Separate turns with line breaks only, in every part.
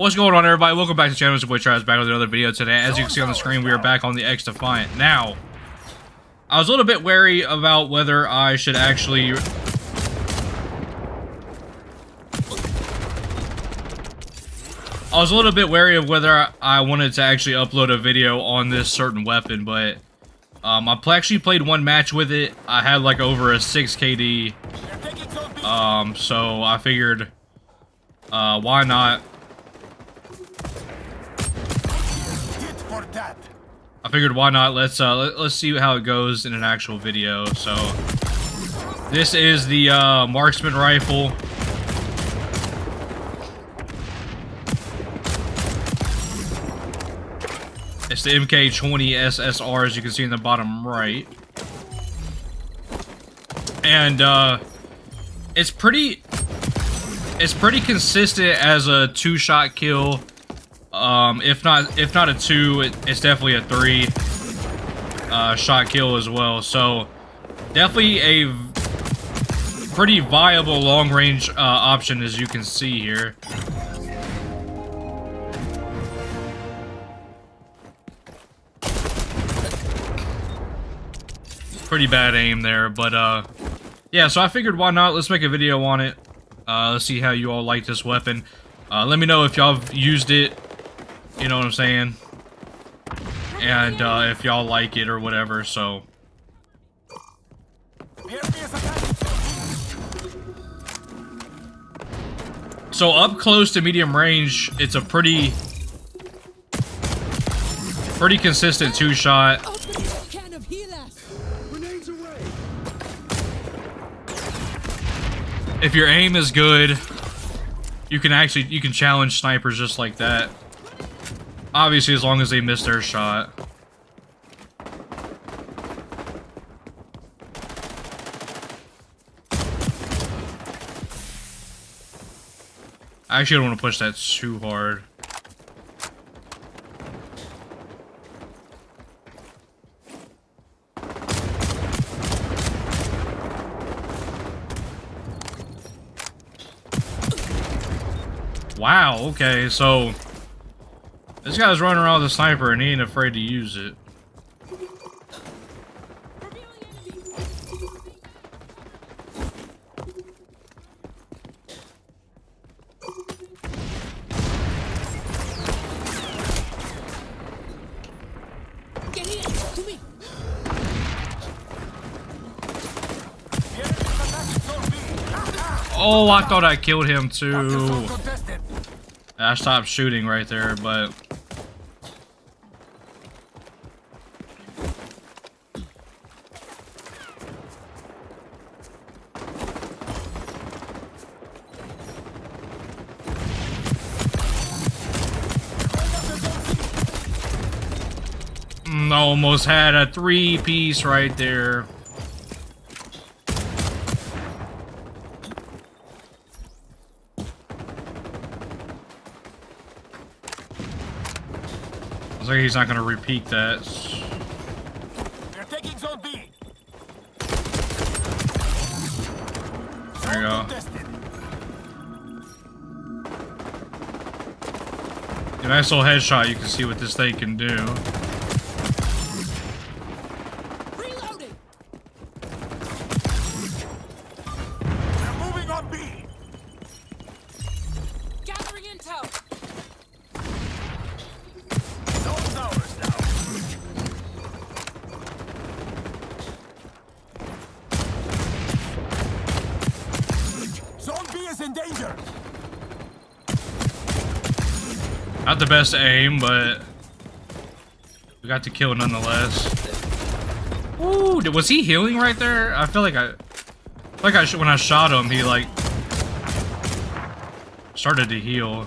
What's going on, everybody? Welcome back to the channel. It's your boy Travis back with another video today. As you can see on the screen, we are back on the Xdefiant. Now, I was a little bit wary about whether I should actually... I was a little bit wary of whether I wanted to actually upload a video on this certain weapon, but I actually played one match with it. I had like over a 6 KD, so I figured, why not? I figured why not? Let's see how it goes in an actual video. So this is the Marksman rifle. It's the MK20 SSR, as you can see in the bottom right. And it's pretty consistent as a 2-shot kill. If not a 2, it's definitely a 3 shot kill as well. So definitely a pretty viable long range option, as you can see here. Pretty bad aim there, but yeah, so I figured why not? Let's make a video on it. Let's see how you all like this weapon. Let me know if y'all have used it. You know what I'm saying? And if y'all like it or whatever, so. So up close to medium range, it's a pretty consistent 2-shot. If your aim is good, you can challenge snipers just like that. Obviously, as long as they miss their shot. I actually don't want to push that too hard. Wow, okay, so this guy's running around with a sniper and he ain't afraid to use it. Oh, I thought I killed him too. I stopped shooting right there, but almost had a 3-piece right there. Looks like he's not gonna repeat that.
They're taking zone B.
There you go. A nice little headshot. You can see what this thing can do.
Reloading. They're moving on B. Gathering intel. Zone towers down. Zone B is in danger.
Not the best aim, but we got the kill nonetheless. Ooh, was he healing right there? I feel like when I shot him, he like started to heal.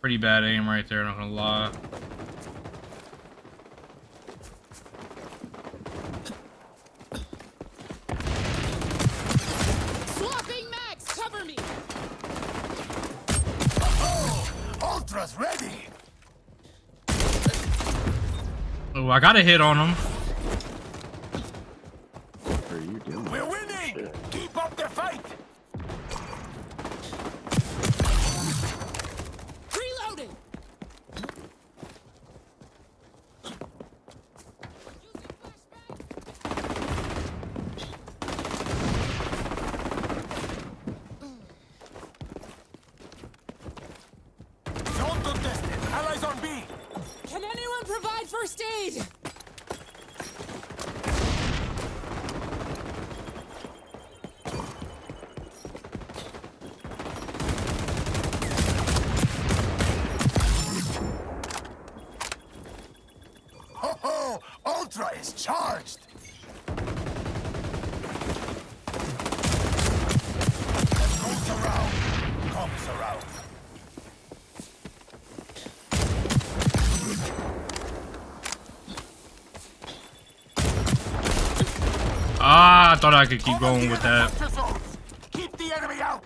Pretty bad aim right there, not gonna lie.
Swapping max, cover me. Ultra's ready.
Oh, I got a hit on him.
What are you doing?
We're winning. Keep up the fight. Zone contested. Allies on B.
Can anyone provide first aid?
Ho ho! Ultra is charged. What goes around comes around.
Ah, I thought I could keep going with that.
Keep the enemy out.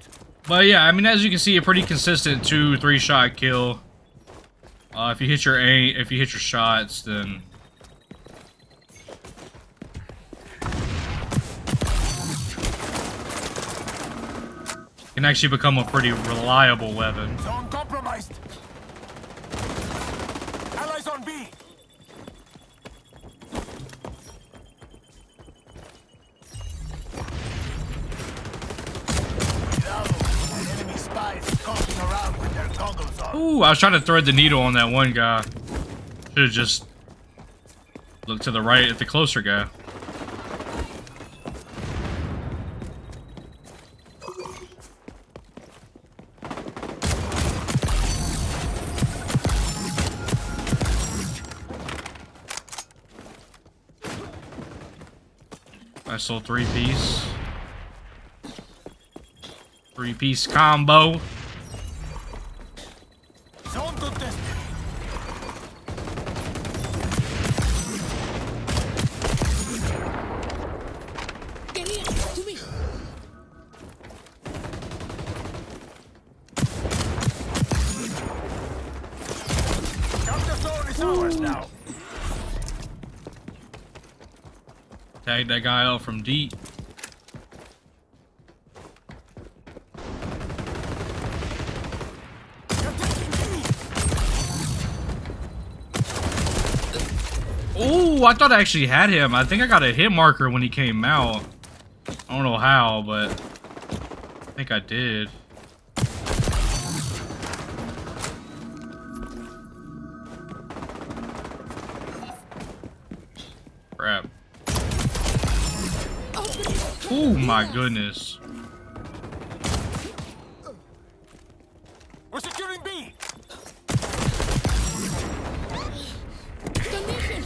But yeah, I mean, as you can see, a pretty consistent 2-3 shot kill. If you hit your shots, then it can actually become a pretty reliable weapon.
Zone compromised. Allies on B. Enemy spies skulking around with their goggles on.
Ooh, I was trying to thread the needle on that one guy. Should have just looked to the right at the closer guy. Nice little three-piece. Three-piece combo.
Zone contested.
Get in! To me!
Counter zone is ours now.
Tag that guy out from deep.
You're taking B.
Oh, I thought I actually had him. I think I got a hit marker when he came out. I don't know how, but I think I did. Crap. Oh my goodness.
We're securing B.
Condition!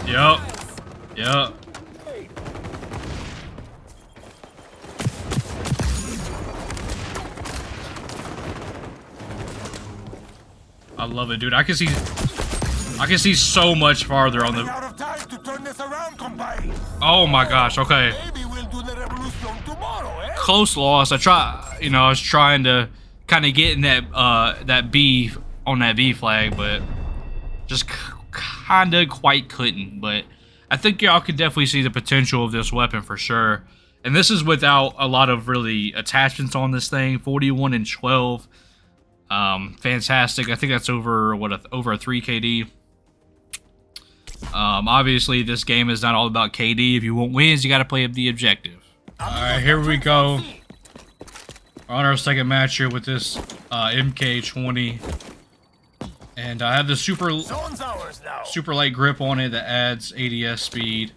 Yup. Yup. I love it, dude. I can see so much farther on
Running
the.
out of time to turn this around, compay.
Oh my gosh. Okay.
Maybe we'll do the revolution tomorrow, eh?
Close loss. I was trying to kind of get in that B on that B flag, but just kind of quite couldn't. But I think y'all could definitely see the potential of this weapon for sure. And this is without a lot of really attachments on this thing. 41 and 12. Fantastic. I think that's over over a 3 KD. Obviously this game is not all about KD. If you want wins, you got to play the objective. All right, here we go. We're on our second match here with this MK20, and I have the super light grip on it that adds ADS speed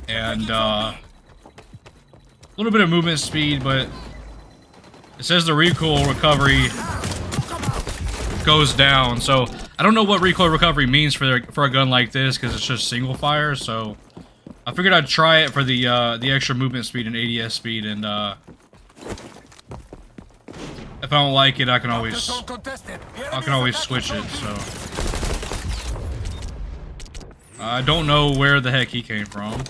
and a little bit of movement speed, but it says the recoil recovery goes down, so I don't know what recoil recovery means for a gun like this because it's just single fire. So I figured I'd try it for the extra movement speed and ADS speed, and if I don't like it, I can always switch it. So I don't know where the heck he came from.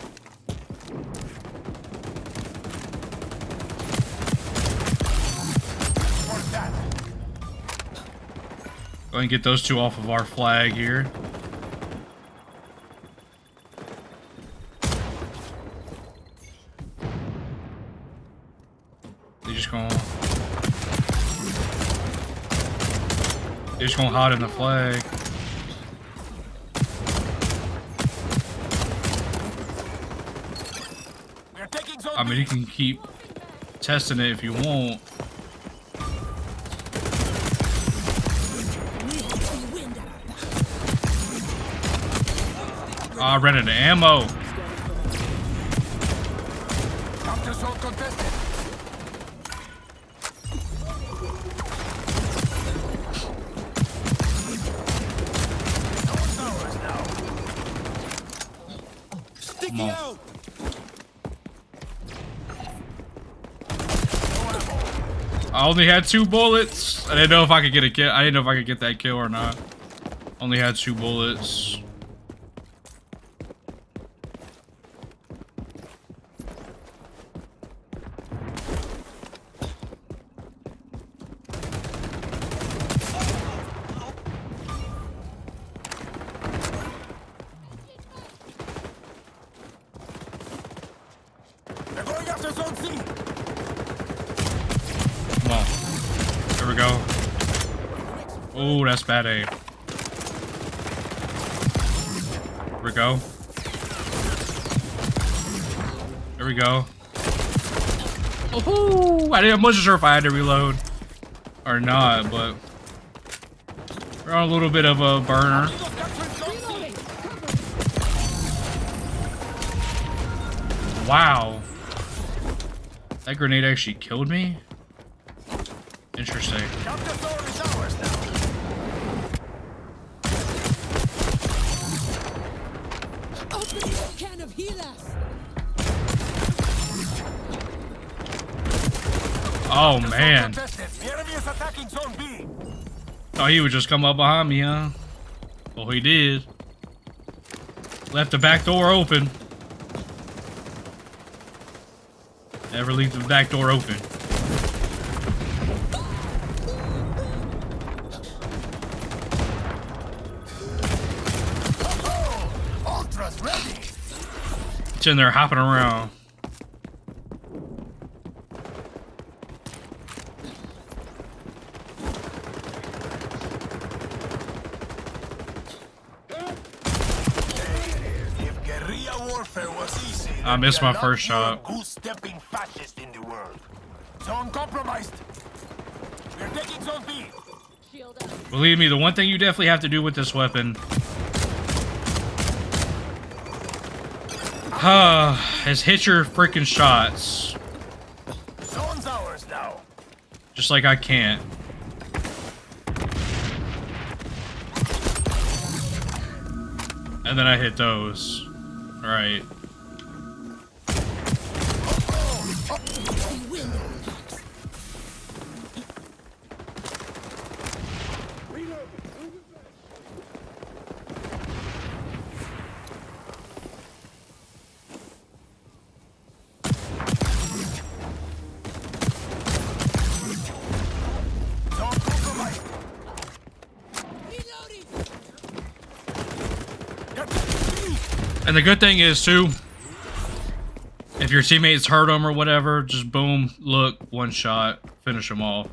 Go ahead and get those two off of our flag here. They're just gonna hide in the flag.
taking zone
I mean, you can keep testing it if you want. Oh, I ran out of ammo.
Capture zone contested. Zone towers now.
Come on.
Out.
I only had 2 bullets. I didn't know if I could get a kill. I didn't know if I could get that kill or not. Only had 2 bullets.
They're going after zone C.
Come on. There we go. Oh, that's bad aim. There we go. There we go. Oh, I wasn't sure if I had to reload or not, but we're on a little bit of a burner. Wow. That grenade actually killed me? Interesting.
Capture zone is ours now.
Open your can of healers.
Oh, man.
Contested. The enemy is attacking zone B.
Oh, he would just come up behind me, huh? Well, he did. Left the back door open. Never leave the back door open.
Ultras ready.
It's in there hopping around.
If guerrilla warfare was easy,
I missed my first shot.
Goose-stepping fascist in the world. Zone compromised. We're taking zone B.
Shield up.
Believe me, the one thing you definitely have to do with this weapon is hit your freaking shots.
Zone's ours now.
Just like I can't. And then I hit those. Alright.
They win.
Zone compromised.
Reloading.
And the good thing is, too, if your teammates hurt them or whatever, just boom, look, one shot, finish them off.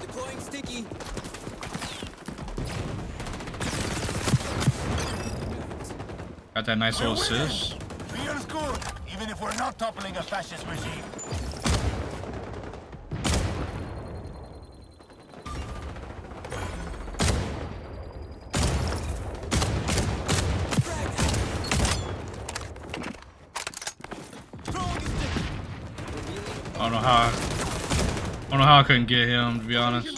Deploying sticky.
Got that nice little assist.
Feels good, even if we're not toppling a fascist regime.
I don't know how I couldn't get him, to be honest.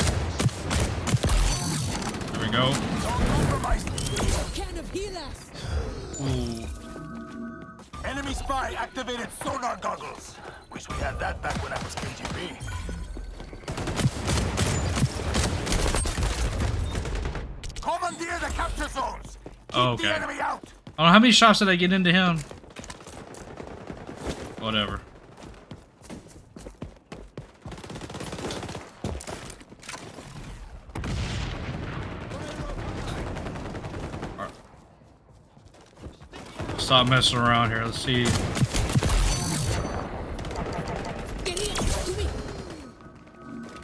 There we go.
Zone compromised.
Can of healers.
Ooh.
Enemy spy activated sonar goggles. Wish we had that back when I was KGB. Commandeer the capture zones. Keep
Oh, okay.
the enemy out.
I don't know how many shots did I get into him. Whatever. Alright. Stop messing around here. Let's see.
Get in. To me.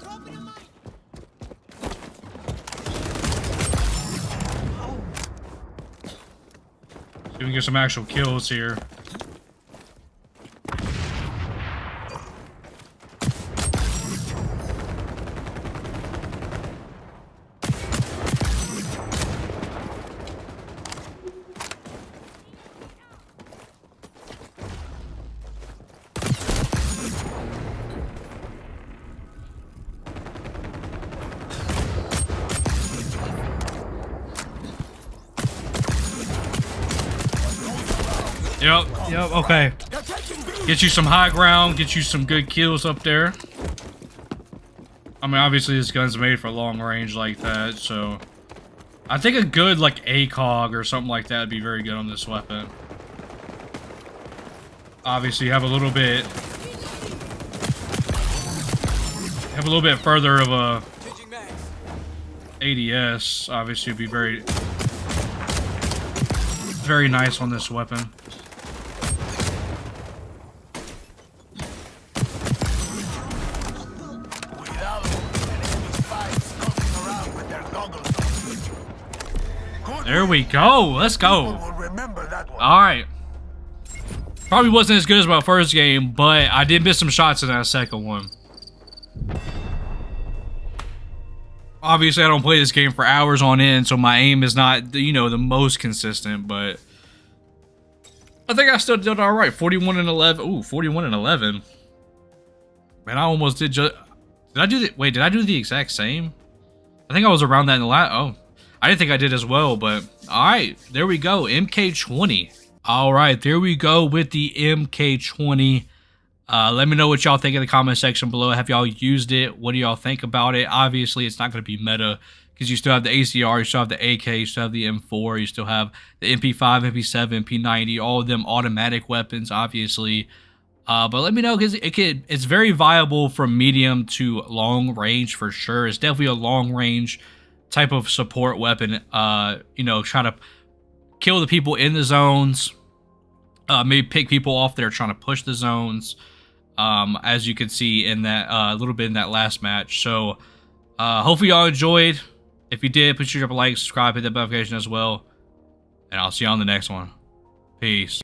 Open your mind.
See if we we get some actual kills here. Yep, okay. Get you some high ground, get you some good kills up there. I mean, obviously this gun's made for long range like that, so... I think a good, like, ACOG or something like that would be very good on this weapon. Obviously, you have a little bit... Have a little bit further of a... ADS, obviously, would be very... Very nice on this weapon. There we go. Let's go. Alright. Probably wasn't as good as my first game, but I did miss some shots in that second one. Obviously, I don't play this game for hours on end, so my aim is not, you know, the most consistent, but I think I still did alright. 41 and 11. Ooh, 41 and 11. Man, I almost did just... Did I do the... Wait, did I do the exact same? I think I was around that in the last... Oh. I didn't think I did as well, but... Alright, there we go. MK20. Alright, there we go with the MK20. Let me know what y'all think in the comment section below. Have y'all used it? What do y'all think about it? Obviously, it's not going to be meta because you still have the ACR, you still have the AK, you still have the M4, you still have the MP5, MP7, MP90, all of them automatic weapons, obviously. But let me know because it's very viable from medium to long range for sure. It's definitely a long range type of support weapon. You know, trying to kill the people in the zones. Maybe pick people off that are trying to push the zones. As you can see in that a little bit in that last match. So hopefully y'all enjoyed. If you did, please drop a like, subscribe, hit that notification as well. And I'll see you on the next one. Peace.